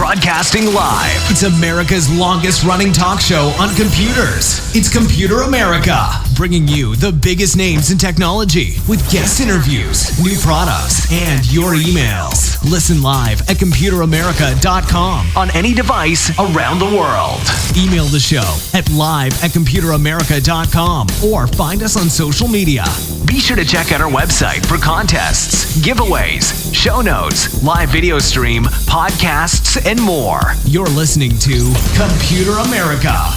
Broadcasting live. It's America's longest running talk show on computers. It's Computer America, bringing you the biggest names in technology with guest interviews, new products, and your emails. Listen live at computeramerica.com on any device around the world. Email the show at live@computeramerica.com or find us on social media. Be sure to check out our website for contests, giveaways, show notes, live video stream, podcasts, and more. You're listening to Computer America.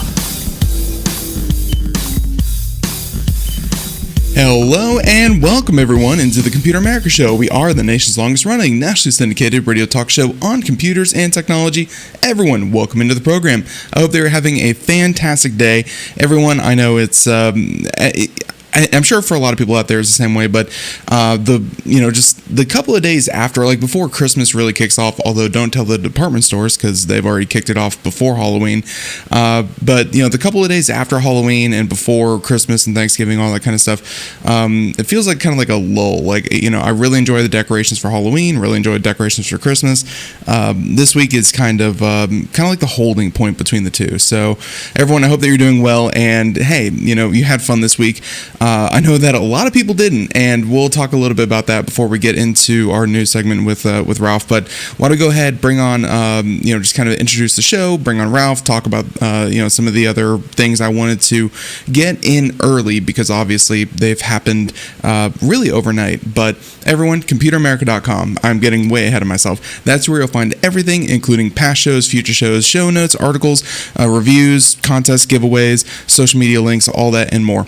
Hello and welcome everyone into the Computer America Show. We are the nation's longest running, nationally syndicated radio talk show on computers and technology. Everyone, welcome into the program. I hope they're having a fantastic day. Everyone, I know it's I'm sure for a lot of people out there it's the same way, but just the couple of days after, like before Christmas really kicks off, although don't tell the department stores because they've already kicked it off before Halloween. But the couple of days after Halloween and before Christmas and Thanksgiving, all that kind of stuff, it feels like kind of like a lull. Like, I really enjoy the decorations for Halloween, really enjoy decorations for Christmas. This week is kind of like the holding point between the two. So everyone, I hope that you're doing well, and hey, you had fun this week. I know that a lot of people didn't, and we'll talk a little bit about that before we get into our news segment with Ralph. But why don't we go ahead, bring on, just kind of introduce the show, bring on Ralph, talk about, some of the other things I wanted to get in early because obviously they've happened really overnight. But everyone, computeramerica.com. I'm getting way ahead of myself. That's where you'll find everything, including past shows, future shows, show notes, articles, reviews, contests, giveaways, social media links, all that and more.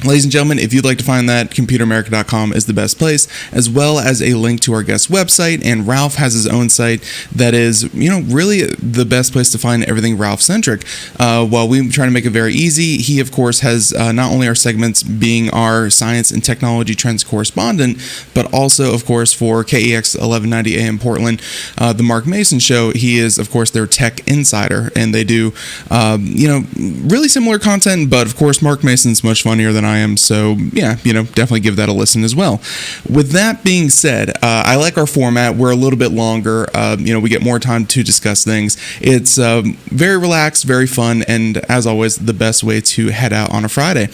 Ladies and gentlemen, if you'd like to find that, computeramerica.com is the best place, as well as a link to our guest website. And Ralph has his own site that is, really the best place to find everything Ralph-centric. While we try to make it very easy, he, of course, has not only our segments being our science and technology trends correspondent, but also, of course, for KEX 1190 AM Portland, the Mark Mason Show, he is, of course, their tech insider. And they do, really similar content, but, of course, Mark Mason's much funnier than I am, so yeah, definitely give that a listen as well. With that being said, I like our format. We're a little bit longer. We get more time to discuss things. It's very relaxed, very fun, and as always, the best way to head out on a Friday.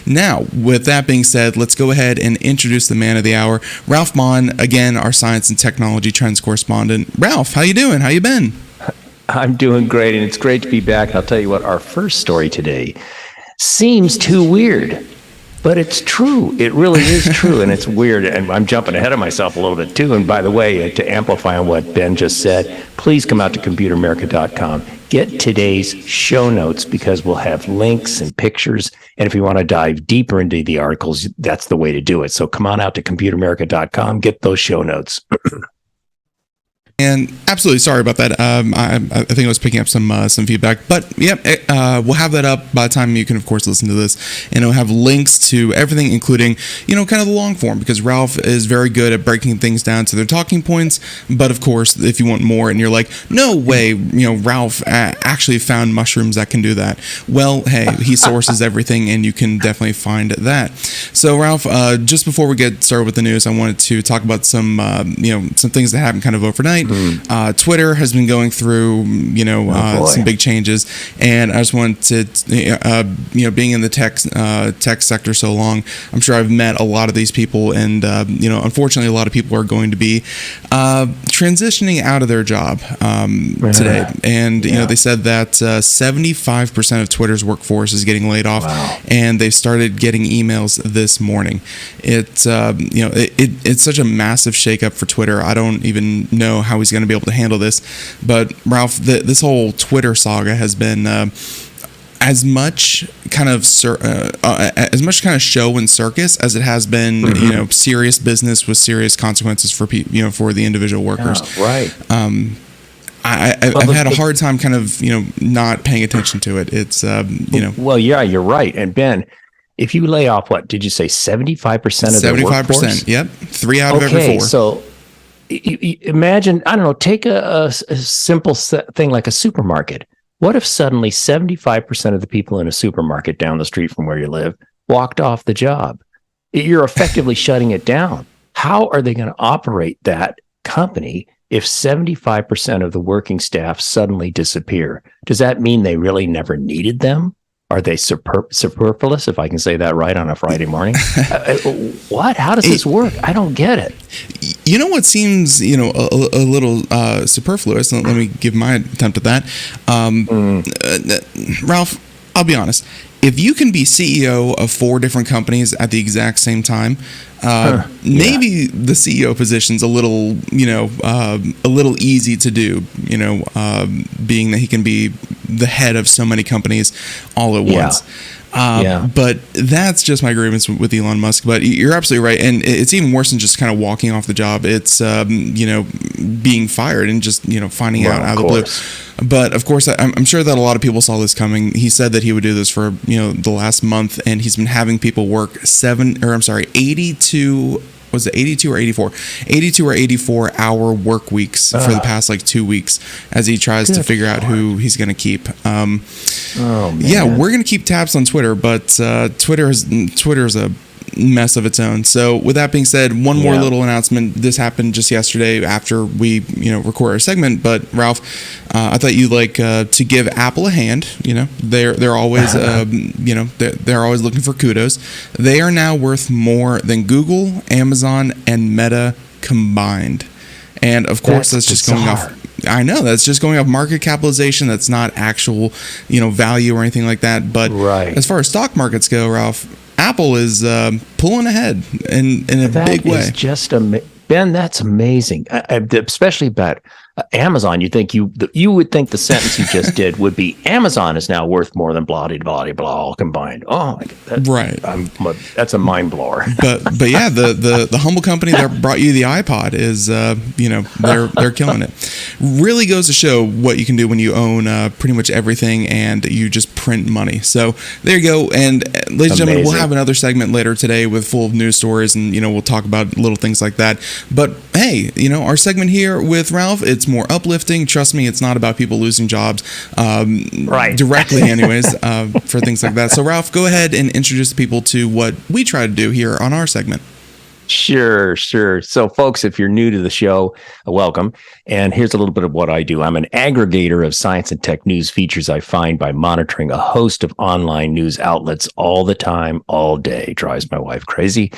Now, with that being said, let's go ahead and introduce the man of the hour, Ralph Mon, again, our science and technology trends correspondent. Ralph, how you doing? How you been? I'm doing great, and it's great to be back. I'll tell you what, our first story today seems too weird. But it's true. It really is true, and it's weird. And I'm jumping ahead of myself a little bit, too. And by the way, to amplify on what Ben just said, please come out to computeramerica.com. Get today's show notes because we'll have links and pictures. And if you want to dive deeper into the articles, that's the way to do it. So come on out to computeramerica.com. Get those show notes. And absolutely sorry about that. I think I was picking up some feedback, but yep, we'll have that up by the time you can, of course, listen to this, and it'll have links to everything, including kind of the long form, because Ralph is very good at breaking things down to their talking points. But of course, if you want more, and you're like, no way, Ralph actually found mushrooms that can do that. Well, hey, he sources everything, and you can definitely find that. So, Ralph, just before we get started with the news, I wanted to talk about some some things that happened kind of overnight. Twitter has been going through, some big changes, and I just wanted to, being in the tech sector so long, I'm sure I've met a lot of these people, and unfortunately, a lot of people are going to be transitioning out of their job today, and they said that 75% of Twitter's workforce is getting laid off, and they started getting emails this morning. It's such a massive shakeup for Twitter. I don't even know how he's going to be able to handle this. But Ralph, this whole Twitter saga has been as much kind of show and circus as it has been, serious business with serious consequences for for the individual workers. Yeah, right. I've had a hard time kind of not paying attention to it. It's Well, yeah, you're right. And Ben, if you lay off, what did you say, 75% of the workforce? 75%. Yep, 3 out of every 4. So imagine, I don't know, take a simple thing like a supermarket. What if suddenly 75% of the people in a supermarket down the street from where you live walked off the job? You're effectively shutting it down. How are they going to operate that company if 75% of the working staff suddenly disappear, does that mean they really never needed them? Are they superfluous, if I can say that right, on a Friday morning? What? How does this work? I don't get it. You know what seems, a little superfluous? Let me give my attempt at that. Ralph, I'll be honest. If you can be CEO of 4 different companies at the exact same time, maybe the CEO position's a little, a little easy to do, being that he can be the head of so many companies all at once. But that's just my grievance with Elon Musk. But you're absolutely right. And it's even worse than just kind of walking off the job. It's, being fired and just, finding out of the blue. But of course, I'm sure that a lot of people saw this coming. He said that he would do this for, the last month, and he's been having people work 82 was it 82 or 84? 82 or 84 hour work weeks for the past 2 weeks as he tries to figure out who he's going to keep. Yeah, we're going to keep tabs on Twitter, but Twitter is a mess of its own. So with that being said, one more little announcement. This happened just yesterday after we record our segment, but Ralph, I thought you'd like to give Apple a hand. They're always they're always looking for kudos. They are now worth more than Google, Amazon, and Meta combined. And of course, that's just going off. I know that's just going off market capitalization. That's not actual, value or anything like that. But as far as stock markets go, Ralph, Apple is pulling ahead in a big way. Ben, that's amazing. Especially about Amazon. You would think the sentence you just did would be Amazon is now worth more than blah blah blah all combined. Oh, right. That's a mind blower. but yeah, the humble company that brought you the iPod is they're killing it. Really goes to show what you can do when you own pretty much everything and you just print money. So there you go. And ladies and gentlemen, we'll have another segment later today with full of news stories, and we'll talk about little things like that. But hey, our segment here with Ralph, it's more uplifting. Trust me, it's not about people losing jobs directly anyways, for things like that. So Ralph, go ahead and introduce the people to what we try to do here on our segment. Sure. So, folks, if you're new to the show, welcome. And here's a little bit of what I do. I'm an aggregator of science and tech news features I find by monitoring a host of online news outlets all the time, all day. Drives my wife crazy.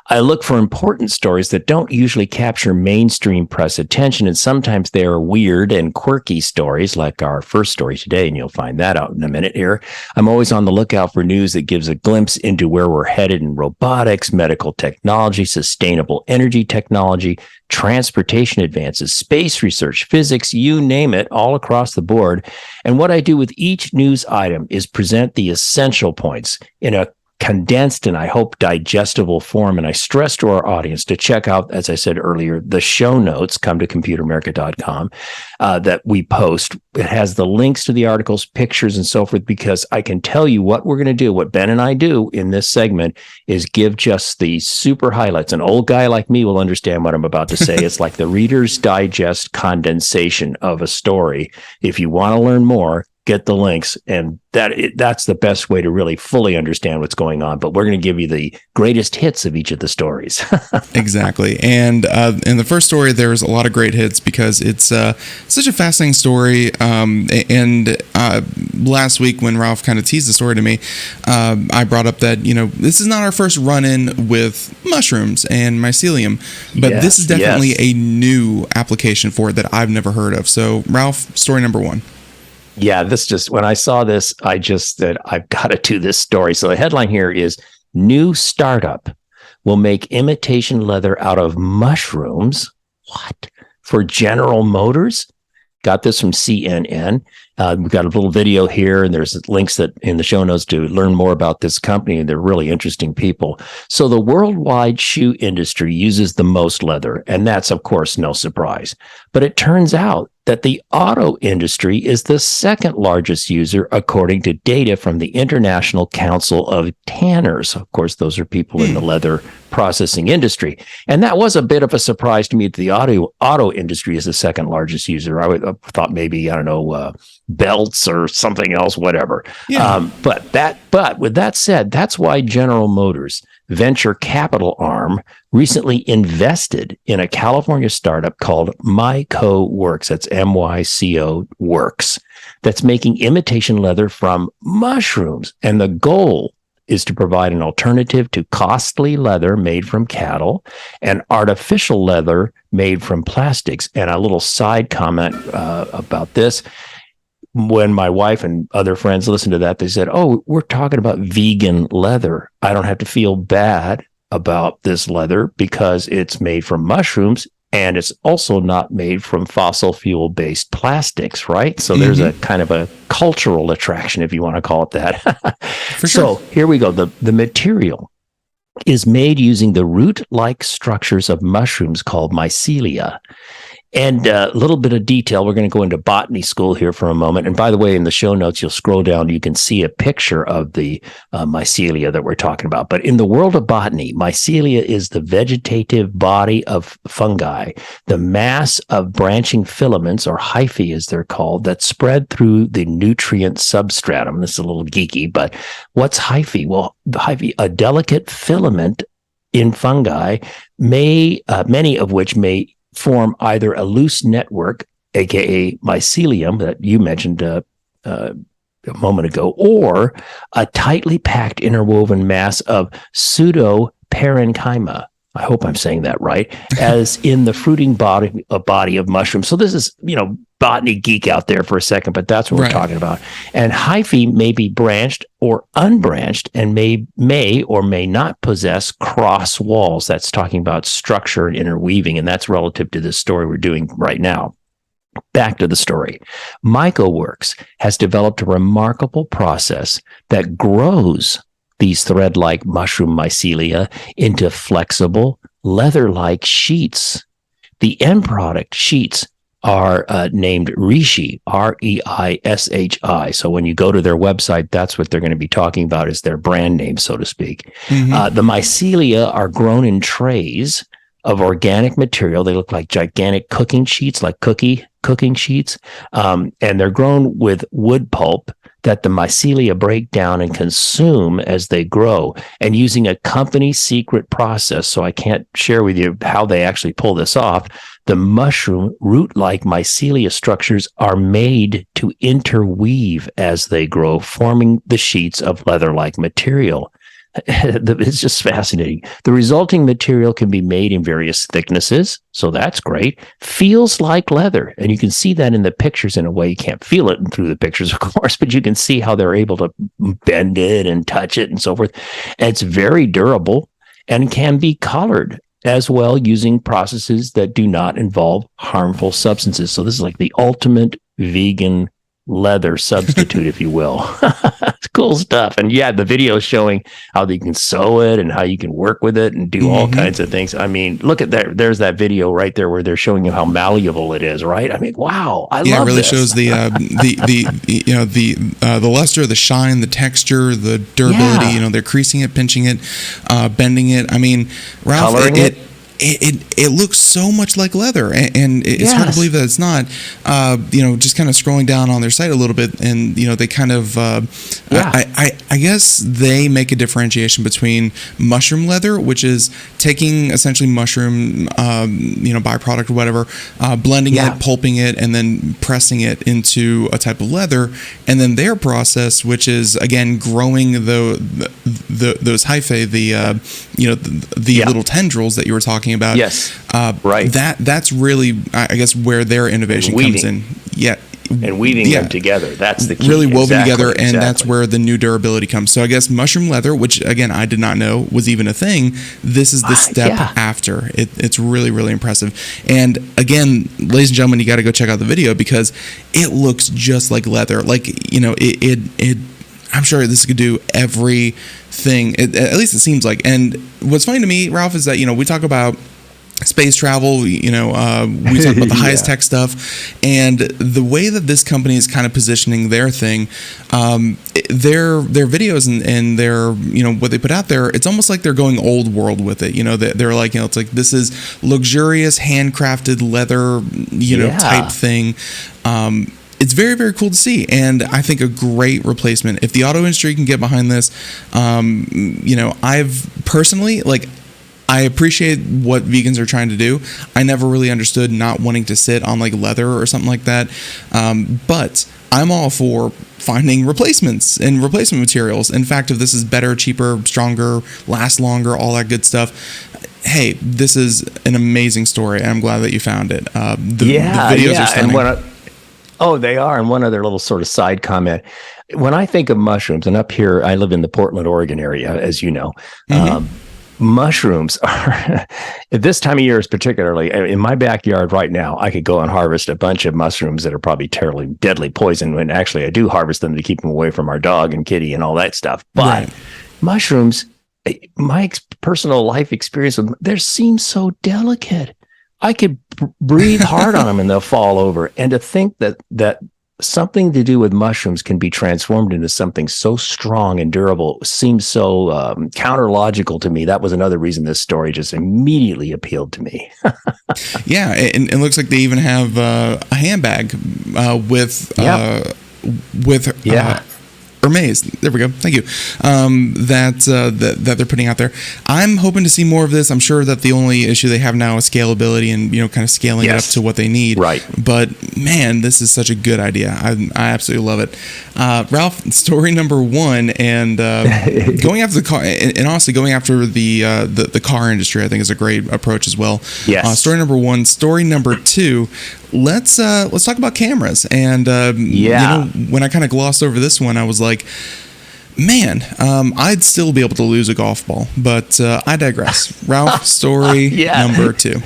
I look for important stories that don't usually capture mainstream press attention, and sometimes they are weird and quirky stories, like our first story today, and you'll find that out in a minute here. I'm always on the lookout for news that gives a glimpse into where we're headed in robotics, medical technology, sustainable energy technology, transportation advances, space research, physics, you name it, all across the board. And what I do with each news item is present the essential points in a condensed and I hope digestible form. And I stress to our audience to check out, as I said earlier, the show notes, come to computeramerica.com, that we post. It has the links to the articles, pictures, and so forth, because I can tell you what we're going to do. What Ben and I do in this segment is give just the super highlights. An old guy like me will understand what I'm about to say. It's like the Reader's Digest condensation of a story. If you want to learn more, get the links, and that's the best way to really fully understand what's going on. But we're going to give you the greatest hits of each of the stories. Exactly. And in the first story, there's a lot of great hits because it's such a fascinating story. And last week when Ralph kind of teased the story to me, I brought up that, this is not our first run-in with mushrooms and mycelium, but this is definitely a new application for it that I've never heard of. So Ralph, story number 1. Yeah, when I saw this, I just said, I've got to do this story. So the headline here is, new startup will make imitation leather out of mushrooms. What? For General Motors? Got this from CNN. We've got a little video here, and there's links that in the show notes to learn more about this company, and they're really interesting people. So the worldwide shoe industry uses the most leather, and that's, of course, no surprise. But it turns out that the auto industry is the second largest user, according to data from the International Council of Tanners. Of course, those are people in the leather processing industry. And that was a bit of a surprise to me that the auto industry is the second largest user. I thought maybe, belts or something else, whatever. Yeah. But with that said, that's why General Motors venture capital arm recently invested in a California startup called Myco Works. That's MYCO Works. That's making imitation leather from mushrooms. And the goal is to provide an alternative to costly leather made from cattle and artificial leather made from plastics. And a little side comment about this. When my wife and other friends listened to that, they said, "Oh, we're talking about vegan leather. I don't have to feel bad about this leather because it's made from mushrooms and it's also not made from fossil fuel based plastics," right? So there's a kind of a cultural attraction, if you want to call it that. For sure. So here we go. The material is made using the root-like structures of mushrooms called mycelia. And a little bit of detail. We're going to go into botany school here for a moment. And by the way, in the show notes, you'll scroll down. You can see a picture of the mycelia that we're talking about. But in the world of botany, mycelia is the vegetative body of fungi, the mass of branching filaments, or hyphae as they're called, that spread through the nutrient substratum. This is a little geeky, but what's hyphae? Well, the hyphae, a delicate filament in fungi, many of which may form either a loose network, aka mycelium that you mentioned a moment ago, or a tightly packed interwoven mass of pseudoparenchyma. I hope I'm saying that right, as in the fruiting body of mushrooms. So this is, botany geek out there for a second, but that's what we're talking about. And hyphae may be branched or unbranched and may or may not possess cross walls. That's talking about structure and interweaving, and that's relative to this story we're doing right now. Back to the story. Myco Works has developed a remarkable process that grows these thread-like mushroom mycelia into flexible, leather-like sheets. The end product sheets are named Reishi, R-E-I-S-H-I. So when you go to their website, that's what they're going to be talking about, is their brand name, so to speak. The mycelia are grown in trays of organic material. They look like gigantic cooking sheets, like cooking sheets. And they're grown with wood pulp that the mycelia break down and consume as they grow, and using a company secret process. So I can't share with you how they actually pull this off. The mushroom root-like mycelia structures are made to interweave as they grow, forming the sheets of leather-like material. It's just fascinating. The resulting material can be made in various thicknesses, so that's great. Feels like leather, and you can see that in the pictures in a way. You can't feel it through the pictures, of course, but you can see how they're able to bend it and touch it and so forth. And it's very durable and can be colored as well using processes that do not involve harmful substances. So this is like the ultimate vegan leather substitute, if you will. It's cool stuff. And yeah, the video is showing how you can sew it and how you can work with it and do all kinds of things. I mean, look at that. There's that video right there where they're showing you how malleable it is, right? I mean, wow. I love it really this. Shows the luster, the shine, the texture, the durability. Yeah. They're creasing it, pinching it, bending it. I mean, Ralph, it looks so much like leather, and it's hard to believe that it's not. Just kind of scrolling down on their site a little bit, and they kind of, I guess they make a differentiation between mushroom leather, which is taking essentially mushroom, byproduct or whatever, blending it, pulping it, and then pressing it into a type of leather, and then their process, which is again growing those hyphae, the little tendrils that you were talking about. Yes. Right. That's really, I guess, where their innovation comes in. Yeah. And weaving them together. That's the key. Really woven together, and that's where the new durability comes. So I guess mushroom leather, which again I did not know was even a thing, this is the step after. It's really, really impressive. And again, ladies and gentlemen, you got to go check out the video because it looks just like leather. Like, I'm sure this could do everything. At least it seems like. And what's funny to me, Ralph, is that we talk about space travel, we talk about the highest tech stuff, and the way that this company is kind of positioning their thing, their videos and their what they put out there, it's almost like they're going old world with it. They're like, it's like, this is luxurious handcrafted leather type thing. it's very, very cool to see, and I think a great replacement. If the auto industry can get behind this, I've personally, I appreciate what vegans are trying to do. I never really understood not wanting to sit on leather or something like that, but I'm all for finding replacements and replacement materials. In fact, if this is better, cheaper, stronger, lasts longer, all that good stuff, hey, this is an amazing story, and I'm glad that you found it. The videos are stunning. They are. And one other little sort of side comment. When I think of mushrooms, and up here, I live in the Portland, Oregon area, as you know, mushrooms are, at this time of year, particularly in my backyard right now, I could go and harvest a bunch of mushrooms that are probably terribly deadly poison. When actually I do harvest them to keep them away from our dog and kitty and all that stuff. But mushrooms, my personal life experience with them, they seem so delicate. I could breathe hard on them and they'll fall over. And to think that something to do with mushrooms can be transformed into something so strong and durable seems so counter-logical to me. That was another reason this story just immediately appealed to me. Yeah, and it looks like they even have a handbag with Hermes. There we go. Thank you. That they're putting out there. I'm hoping to see more of this. I'm sure that the only issue they have now is scalability and kind of scaling it up to what they need. Right. But man, this is such a good idea. I absolutely love it. Ralph, story number one, and going after the car, and honestly going after the car industry, I think is a great approach as well. Yes. Story number one. Story number two. Let's talk about cameras. And when I kind of glossed over this one, I was like, man, I'd still be able to lose a golf ball, but I digress. Ralph, story number two.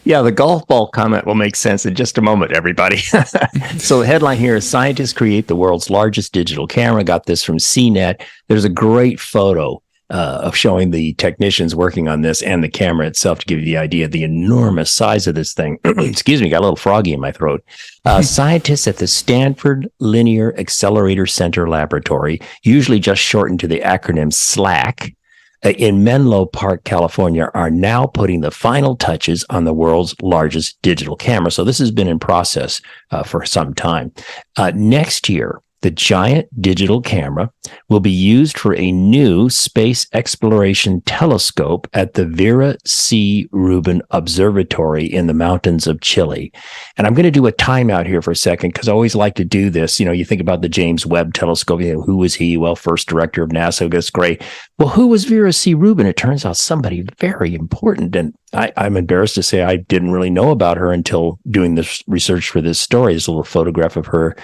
Yeah, the golf ball comment will make sense in just a moment, everybody. So the headline here is Scientists Create the World's Largest Digital Camera. Got this from CNET. There's a great photo of showing the technicians working on this and the camera itself to give you the idea of the enormous size of this thing. Excuse me, got a little froggy in my throat. Scientists at the Stanford Linear Accelerator Center Laboratory, usually just shortened to the acronym SLAC, in Menlo Park, California, are now putting the final touches on the world's largest digital camera. So this has been in process for some time. Next year, the giant digital camera will be used for a new space exploration telescope at the Vera C. Rubin Observatory in the mountains of Chile. And I'm going to do a timeout here for a second because I always like to do this. You think about the James Webb Telescope. Who was he? Well, first director of NASA. That's great. Well, who was Vera C. Rubin? It turns out somebody very important. And I'm embarrassed to say I didn't really know about her until doing this research for this story. There's a little photograph of her.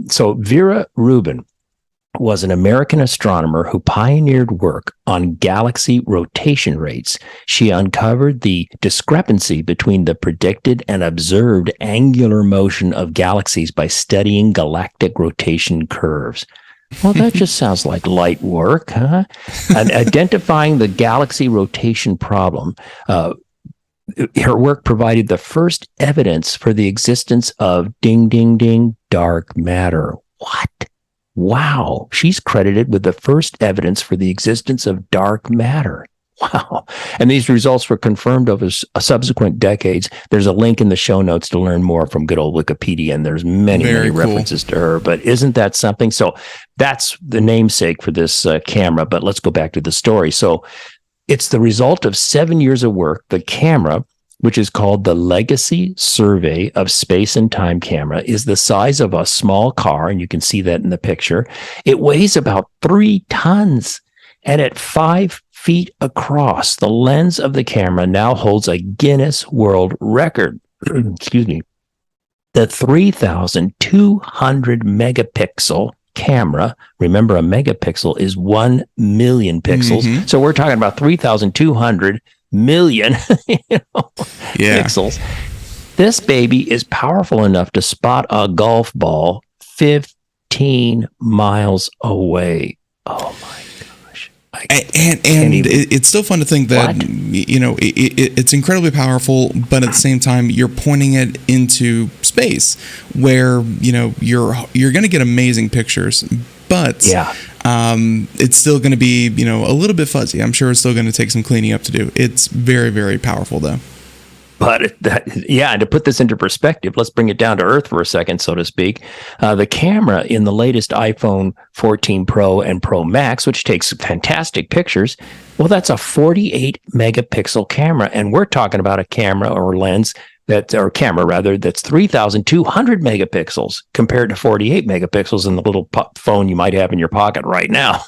So Vera Rubin was an American astronomer who pioneered work on galaxy rotation rates. She uncovered the discrepancy between the predicted and observed angular motion of galaxies by studying galactic rotation curves. Well, that just sounds like light work, huh? And identifying the galaxy rotation problem, her work provided the first evidence for the existence of ding, ding, ding, dark matter. What? Wow. She's credited with the first evidence for the existence of dark matter. Wow. And these results were confirmed over subsequent decades. There's a link in the show notes to learn more from good old Wikipedia, and there's many references to her. But isn't that something? So that's the namesake for this camera. But let's go back to the story. So it's the result of 7 years of work. The camera, which is called the Legacy Survey of Space and Time camera, is the size of a small car, and you can see that in the picture. It weighs about 3 tons, and at 5 feet across, the lens of the camera now holds a Guinness World Record. Excuse me. The 3,200 megapixel camera, remember a megapixel is 1 million pixels. So we're talking about 3,200 million pixels. This baby is powerful enough to spot a golf ball 15 miles away. Oh my gosh. And it's still fun to think that it's incredibly powerful, but at the same time you're pointing it into space where you're going to get amazing pictures, but it's still going to be a little bit fuzzy. I'm sure it's still going to take some cleaning up to do. It's very, very powerful though. But and to put this into perspective, let's bring it down to earth for a second, so to speak. The camera in the latest iPhone 14 Pro and Pro Max, which takes fantastic pictures, well, that's a 48 megapixel camera. And we're talking about a camera or lens that's 3,200 megapixels compared to 48 megapixels in the little phone you might have in your pocket right now.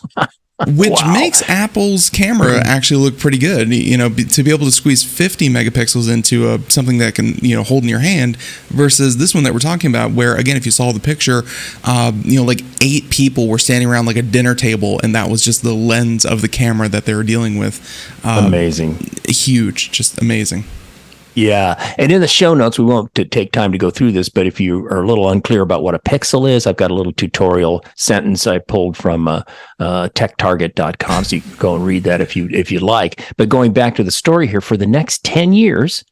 Which makes Apple's camera actually look pretty good. To be able to squeeze 50 megapixels into something that can, hold in your hand versus this one that we're talking about, where, again, if you saw the picture, like 8 people were standing around like a dinner table, and that was just the lens of the camera that they were dealing with. Amazing. Huge. Just amazing. Yeah. And in the show notes, we won't take time to go through this, but if you are a little unclear about what a pixel is, I've got a little tutorial sentence I pulled from techtarget.com. So you can go and read that if you like. But going back to the story here, for the next 10 years,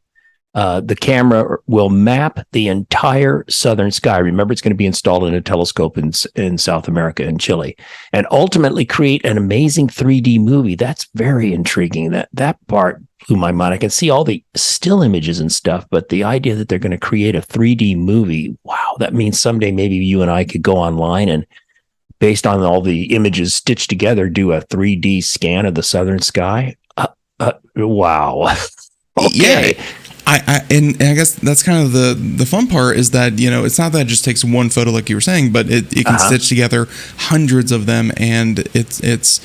the camera will map the entire southern sky. Remember, it's going to be installed in a telescope in South America and Chile, and ultimately create an amazing 3D movie. That's very intriguing. That part blew my mind. I can see all the still images and stuff, but the idea that they're going to create a 3D movie, wow, that means someday maybe you and I could go online and, based on all the images stitched together, do a 3D scan of the southern sky. Wow. Okay. Yeah. I guess that's kind of the fun part, is that, it's not that it just takes one photo like you were saying, but it can stitch together hundreds of them, and it's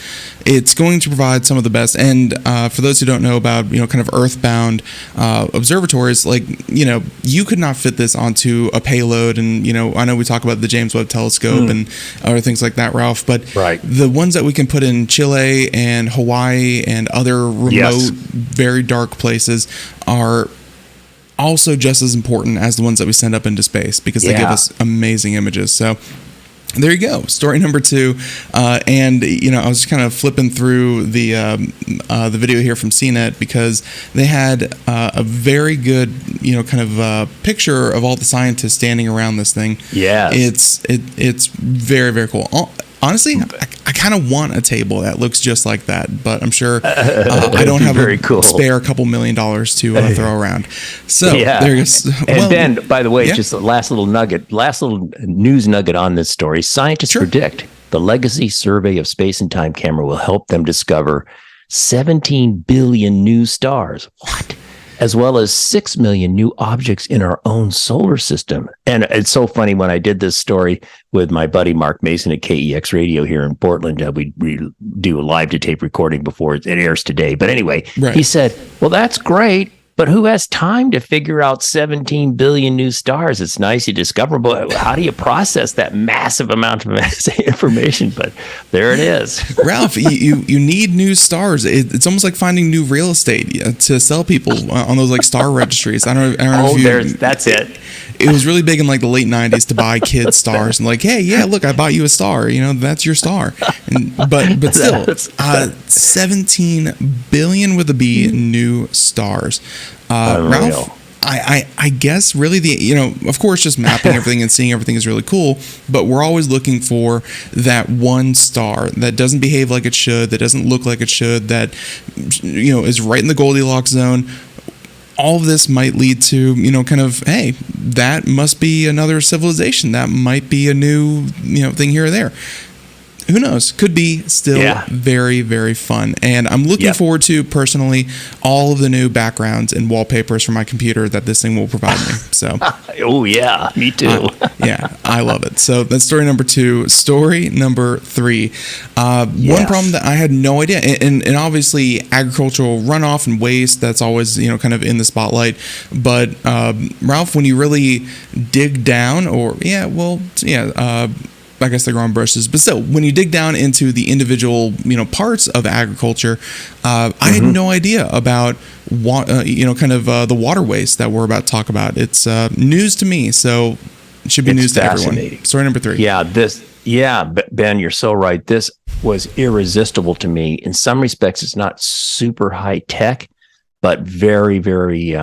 going to provide some of the best. And for those who don't know about, kind of earthbound observatories, like, you could not fit this onto a payload. And, I know we talk about the James Webb Telescope and other things like that, Ralph, but the ones that we can put in Chile and Hawaii and other remote, very dark places are also just as important as the ones that we send up into space, because they give us amazing images. So there you go. Story number 2. And, I was just kind of flipping through the video here from CNET, because they had a very good, kind of picture of all the scientists standing around this thing. Yeah. It's very, very cool. Honestly, I kind of want a table that looks just like that, but I'm sure I don't have spare a couple $1 million to throw around. So there's. And Ben, by the way, just the last little news nugget on this story. Scientists predict the Legacy Survey of Space and Time camera will help them discover 17 billion new stars. What? As well as 6 million new objects in our own solar system. And it's so funny, when I did this story with my buddy Mark Mason at KEX Radio here in Portland, we do a live to tape recording before it airs today. But anyway, he said, well, that's great, but who has time to figure out 17 billion new stars? It's nice you discover, but how do you process that massive amount of information? But there it is. Ralph, you need new stars. It's almost like finding new real estate to sell people on those like star registries. I don't know if that's it. It was really big in like the late 90s to buy kids stars and like, hey, look, I bought you a star. That's your star. But still, 17 billion with a B new stars. Ralph, I guess really of course, just mapping everything and seeing everything is really cool, but we're always looking for that one star that doesn't behave like it should, that doesn't look like it should, that, is right in the Goldilocks zone. All of this might lead to, kind of, hey, that must be another civilization. That might be a new, thing here or there. Who knows? Could be still very, very fun. And I'm looking forward to, personally, all of the new backgrounds and wallpapers for my computer that this thing will provide me. So, oh, yeah, me too. I love it. So that's story number 2. Story number 3. One problem that I had no idea, and obviously agricultural runoff and waste, that's always, kind of in the spotlight. But Ralph, when you really dig down, I guess they're on brushes, but still, when you dig down into the individual, parts of agriculture, I had no idea about the water waste that we're about to talk about. It's news to me, so it should be news to everyone. Story number 3. Ben, you're so right. This was irresistible to me. In some respects, it's not super high tech, but very, very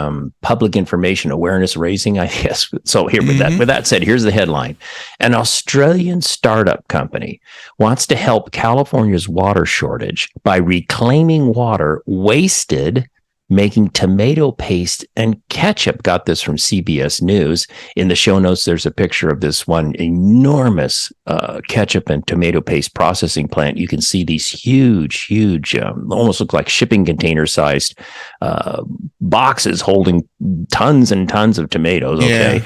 public information awareness raising, I guess. So here, with that said, here's the headline. An Australian startup company wants to help California's water shortage by reclaiming water wasted making tomato paste and ketchup. Got this from CBS News. In the show notes, there's a picture of this one enormous ketchup and tomato paste processing plant. You can see these huge, almost look like shipping container sized boxes holding tons and tons of tomatoes. Okay.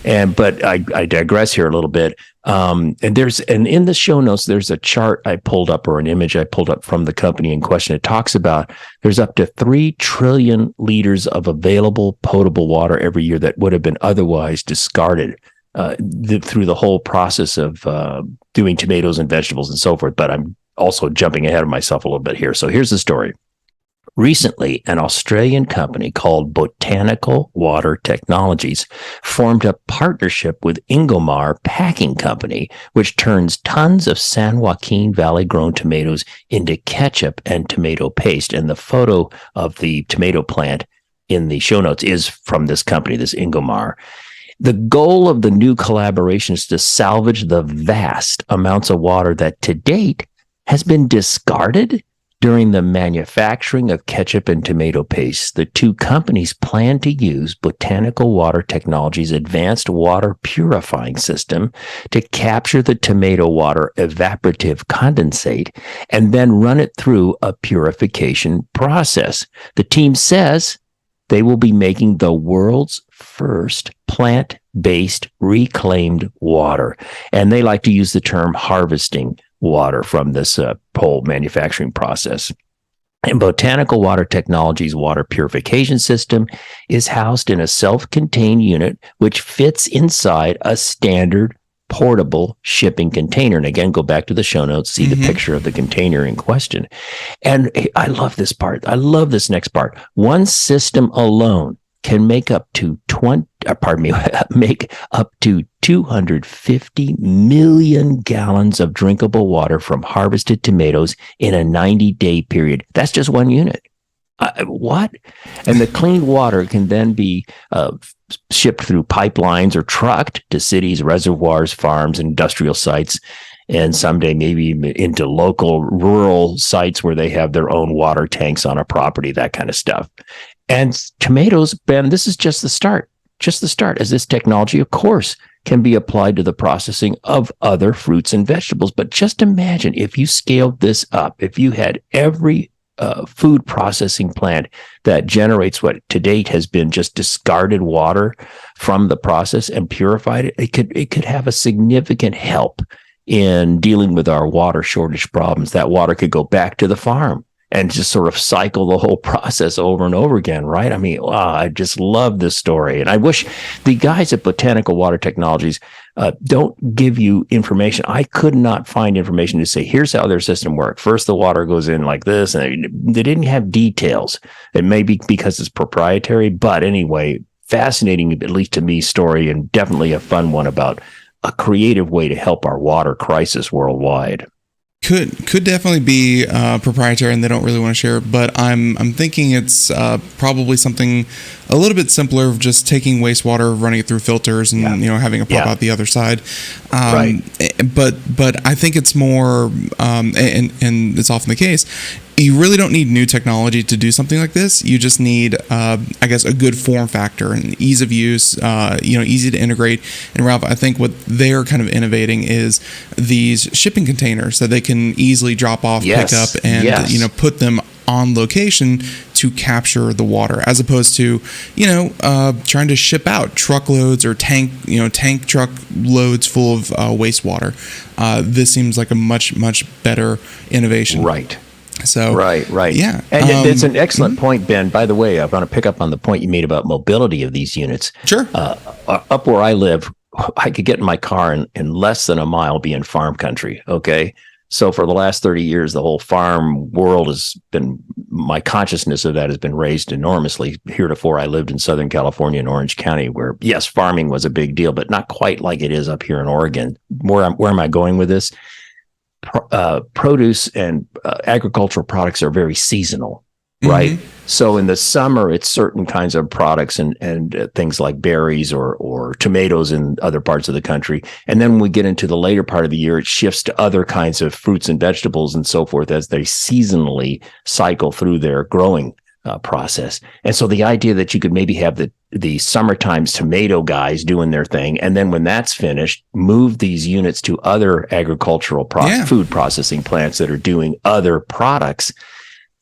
Yeah. But I digress here a little bit. And in the show notes, there's a chart I pulled up, or an image I pulled up from the company in question. It talks about there's up to 3 trillion liters of available potable water every year that would have been otherwise discarded through the whole process of doing tomatoes and vegetables and so forth. But I'm also jumping ahead of myself a little bit here. So here's the story. Recently, an Australian company called Botanical Water Technologies formed a partnership with Ingomar Packing Company, which turns tons of San Joaquin Valley-grown tomatoes into ketchup and tomato paste. And the photo of the tomato plant in the show notes is from this company, this Ingomar. The goal of the new collaboration is to salvage the vast amounts of water that to date has been discarded during the manufacturing of ketchup and tomato paste. The two companies plan to use Botanical Water Technologies' advanced water purifying system to capture the tomato water evaporative condensate and then run it through a purification process. The team says they will be making the world's first plant-based reclaimed water. And they like to use the term harvesting water from this whole manufacturing process. And Botanical Water Technologies' water purification system is housed in a self-contained unit which fits inside a standard portable shipping container. And again, go back to the show notes, see the picture of the container in question. And I love this part. I love this next part. One system alone can make up to 250 million gallons of drinkable water from harvested tomatoes in a 90-day period. That's just one unit. What? And the clean water can then be shipped through pipelines or trucked to cities, reservoirs, farms, industrial sites, and someday maybe into local rural sites where they have their own water tanks on a property, that kind of stuff. And tomatoes, Ben, this is just the start, as this technology, of course, can be applied to the processing of other fruits and vegetables. But just imagine if you scaled this up, if you had every food processing plant that generates what to date has been just discarded water from the process and purified it, it could have a significant help in dealing with our water shortage problems. That water could go back to the farm and just sort of cycle the whole process over and over again, right? I mean, wow, I just love this story. And I wish the guys at Botanical Water Technologies don't give you information. I could not find information to say, here's how their system worked. First, the water goes in like this, and they didn't have details. It may be because it's proprietary, but anyway, fascinating, at least to me, story, and definitely a fun one about a creative way to help our water crisis worldwide. Could definitely be proprietary, and they don't really want to share it. But I'm thinking it's probably something a little bit simpler of just taking wastewater, running it through filters, and having it pop out the other side. Right. But I think it's more, and it's often the case. You really don't need new technology to do something like this. You just need, I guess, a good form factor and ease of use, easy to integrate. And Ralph, I think what they're kind of innovating is these shipping containers that they can easily drop off, pick up, and put them on location to capture the water, as opposed to trying to ship out truckloads or tank truck loads full of wastewater. This seems like a much better innovation. Right. So right. Yeah. And it's an excellent point, Ben. By the way, I want to pick up on the point you made about mobility of these units. Sure. Up where I live, I could get in my car in less than a mile, be in farm country. Okay. So for the last 30 years, the whole farm world my consciousness of that has been raised enormously. Heretofore, I lived in Southern California in Orange County, where, yes, farming was a big deal, but not quite like it is up here in Oregon. Where am I going with this? Produce and agricultural products are very seasonal, right? So in the summer, it's certain kinds of products and things like berries or tomatoes in other parts of the country. And then when we get into the later part of the year, it shifts to other kinds of fruits and vegetables and so forth as they seasonally cycle through their growing process. And so the idea that you could maybe have the summertime's tomato guys doing their thing, and then when that's finished, move these units to other agricultural food processing plants that are doing other products.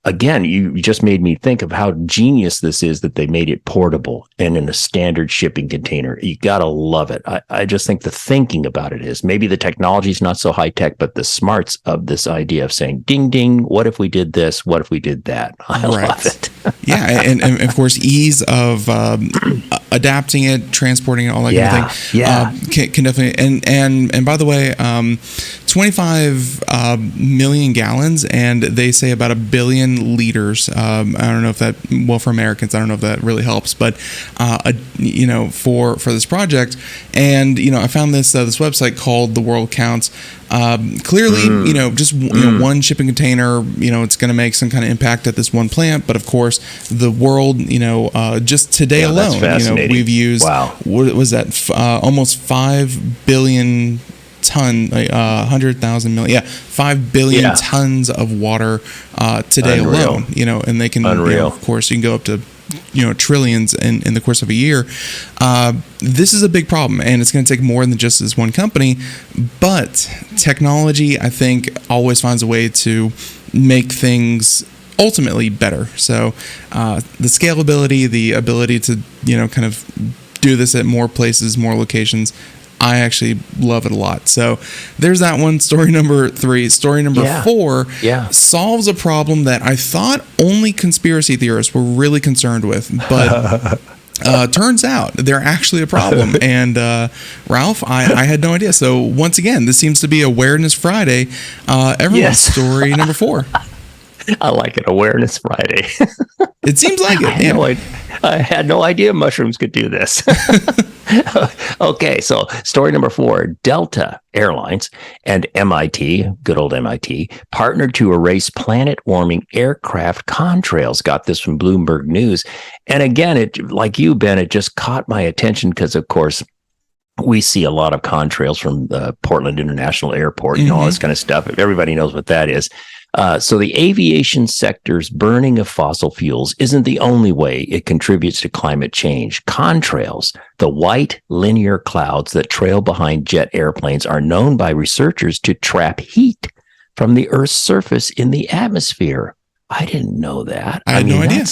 Again, you just made me think of how genius this is that they made it portable and in a standard shipping container. You got to love it. I just think the thinking about it is maybe the technology is not so high tech, but the smarts of this idea of saying, ding, ding, what if we did this? What if we did that? I love it. Yeah. And of course, ease of adapting it, transporting it, all that kind of thing. Yeah. Can definitely. And by the way, 25 million gallons, and they say about 1 billion liters. I don't know if that, well, for Americans, I don't know if that really helps, but for this project, and I found this website called The World Counts. Clearly, just one shipping container, it's going to make some kind of impact at this one plant, but of course, the world, just today alone, we've used what was that? Almost 5 billion. 100,000 million, 5 billion tons of water today alone, and they can, of course, you can go up to, trillions in the course of a year. This is a big problem, and it's going to take more than just this one company, but technology, I think, always finds a way to make things ultimately better. So the scalability, the ability to, kind of do this at more places, more locations, I actually love it a lot. So there's that one. Story number 3. Story number 4 solves a problem that I thought only conspiracy theorists were really concerned with, but turns out they're actually a problem. And Ralph, I had no idea. So once again, this seems to be Awareness Friday. Story number 4. I like it. Awareness Friday. It seems like it. I had no idea mushrooms could do this. Okay, so story number 4, Delta Airlines and MIT, good old MIT, partnered to erase planet-warming aircraft contrails. Got this from Bloomberg News. And again, it, like you, Ben, it just caught my attention because, of course, we see a lot of contrails from the Portland International Airport, all this kind of stuff. Everybody knows what that is. So the aviation sector's burning of fossil fuels isn't the only way it contributes to climate change. Contrails, the white linear clouds that trail behind jet airplanes, are known by researchers to trap heat from the Earth's surface in the atmosphere. I didn't know that. I had no idea.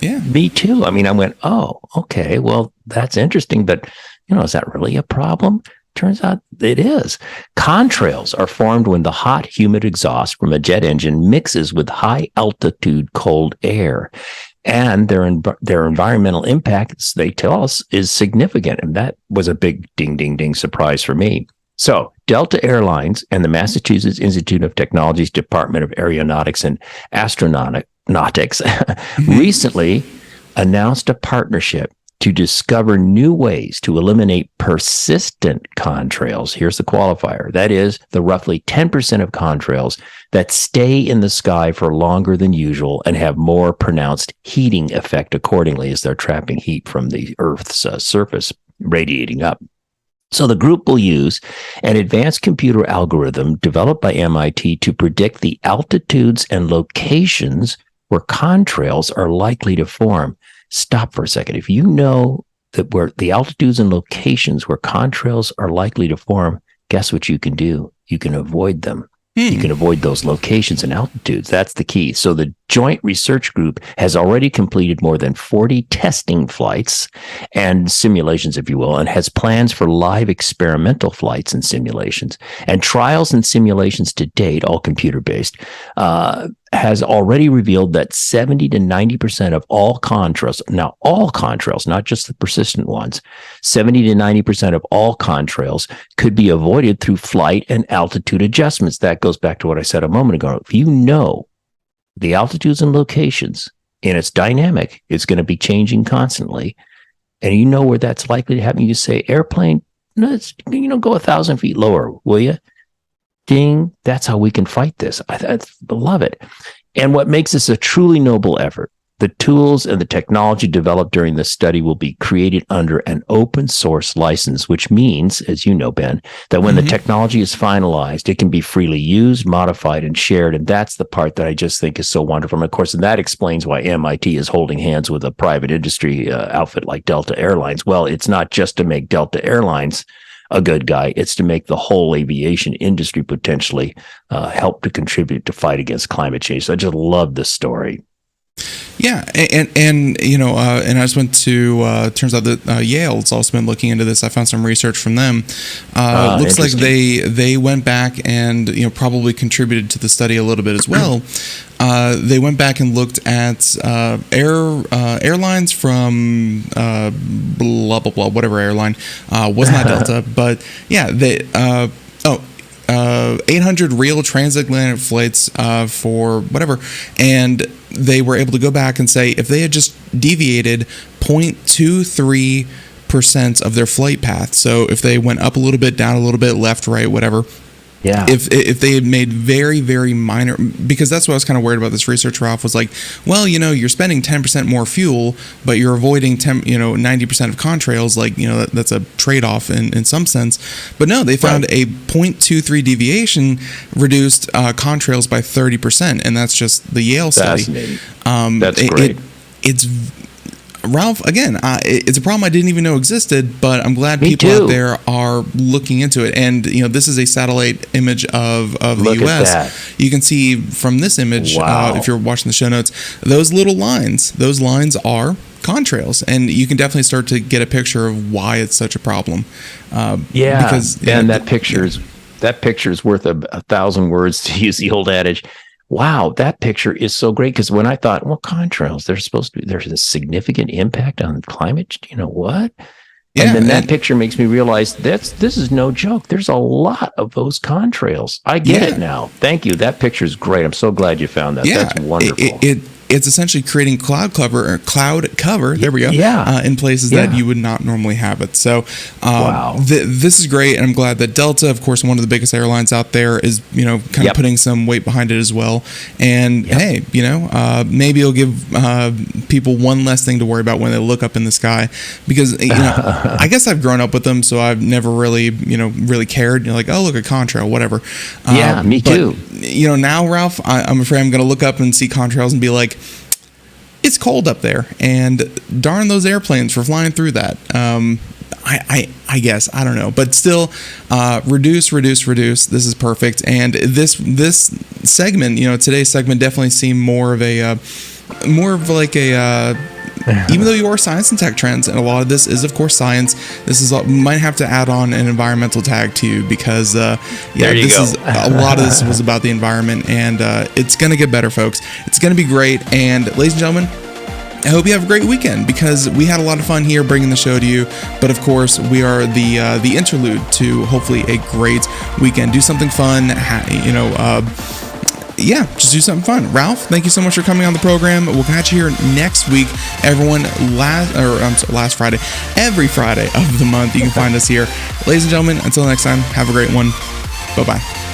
Yeah. Me too. I went, oh, okay, well, that's interesting, but, is that really a problem? Turns out it is. Contrails are formed when the hot, humid exhaust from a jet engine mixes with high-altitude cold air. And their environmental impacts, they tell us, is significant. And that was a big ding, ding, ding surprise for me. So Delta Airlines and the Massachusetts Institute of Technology's Department of Aeronautics and Astronautics recently announced a partnership to discover new ways to eliminate persistent contrails. Here's the qualifier. That is the roughly 10% of contrails that stay in the sky for longer than usual and have more pronounced heating effect accordingly as they're trapping heat from the Earth's surface radiating up. So the group will use an advanced computer algorithm developed by MIT to predict the altitudes and locations where contrails are likely to form. Stop for a second. If you know that where the altitudes and locations where contrails are likely to form, guess what you can do? You can avoid them. You can avoid those locations and altitudes. That's the key. So the Joint Research Group has already completed more than 40 testing flights and simulations, if you will, and has plans for live experimental flights and simulations. And trials and simulations to date, all computer-based, has already revealed that 70 to 90% of all contrails, now all contrails, not just the persistent ones, 70 to 90% of all contrails could be avoided through flight and altitude adjustments. That goes back to what I said a moment ago. If you know the altitudes and locations and it's dynamic, it's going to be changing constantly, and you know where that's likely to happen, you say, airplane, let's, go 1,000 feet lower, will you? Ding, that's how we can fight this. I love it. And what makes this a truly noble effort The tools and the technology developed during this study will be created under an open source license, which means, as you know, Ben, that when the technology is finalized, it can be freely used, modified, and shared. And that's the part that I just think is so wonderful. And of course, and that explains why MIT is holding hands with a private industry outfit like Delta Airlines. Well, it's not just to make Delta Airlines a good guy. It's to make the whole aviation industry potentially help to contribute to fight against climate change. So I just love this story. Yeah, and and I just went to. Turns out that Yale's also been looking into this. I found some research from them. Looks like they went back and probably contributed to the study a little bit as well. They went back and looked at airlines from blah blah blah, whatever airline, was not Delta, but yeah, 800 real transatlantic flights for whatever, and they were able to go back and say if they had just deviated 0.23% of their flight path, so if they went up a little bit, down a little bit, left, right, whatever. Yeah. If they had made very, very minor, because that's what I was kind of worried about this research, Ralph, was like, well, you're spending 10% more fuel, but you're avoiding 90% of contrails. Like, that's a trade-off in some sense. But no, they found a 0.23 deviation reduced contrails by 30%, and that's just the Yale study. Fascinating. That's great. It's Ralph, again, it's a problem I didn't even know existed, but I'm glad people out there are looking into it. And, this is a satellite image of the U.S. You can see from this image, if you're watching the show notes, those little lines, those lines are contrails. And you can definitely start to get a picture of why it's such a problem. Because that picture is worth 1,000 words, to use the old adage. Wow, that picture is so great, because when I thought, well, contrails, there's a significant impact on climate. What? Yeah, and then that picture makes me realize this is no joke. There's a lot of those contrails. I get it now. Thank you. That picture is great. I'm so glad you found that. Yeah, that's wonderful. It's essentially creating cloud cover. There we go. Yeah. In places that you would not normally have it. So, this is great, and I'm glad that Delta, of course, one of the biggest airlines out there, is kind of putting some weight behind it as well. And hey, maybe it'll give people one less thing to worry about when they look up in the sky, because I guess I've grown up with them, so I've never really really cared. Like, oh, look at contrail, whatever. Me too. Now, Ralph, I'm afraid I'm going to look up and see contrails and be like, it's cold up there, and darn those airplanes for flying through that. I guess, I don't know, but still, reduce. This is perfect. And this segment, today's segment definitely seemed more of like a even though you are science and tech trends, and a lot of this is, of course, science, this is might have to add on an environmental tag too, because a lot of this was about the environment, and it's going to get better, folks. It's going to be great. And ladies and gentlemen, I hope you have a great weekend, because we had a lot of fun here bringing the show to you. But of course, we are the interlude to hopefully a great weekend. Do something fun, just do something fun. Ralph, thank you so much for coming on the program. We'll catch you here next week, everyone. Last Friday, every Friday of the month, you can find us here. Ladies and gentlemen, until next time, have a great one. Bye-bye.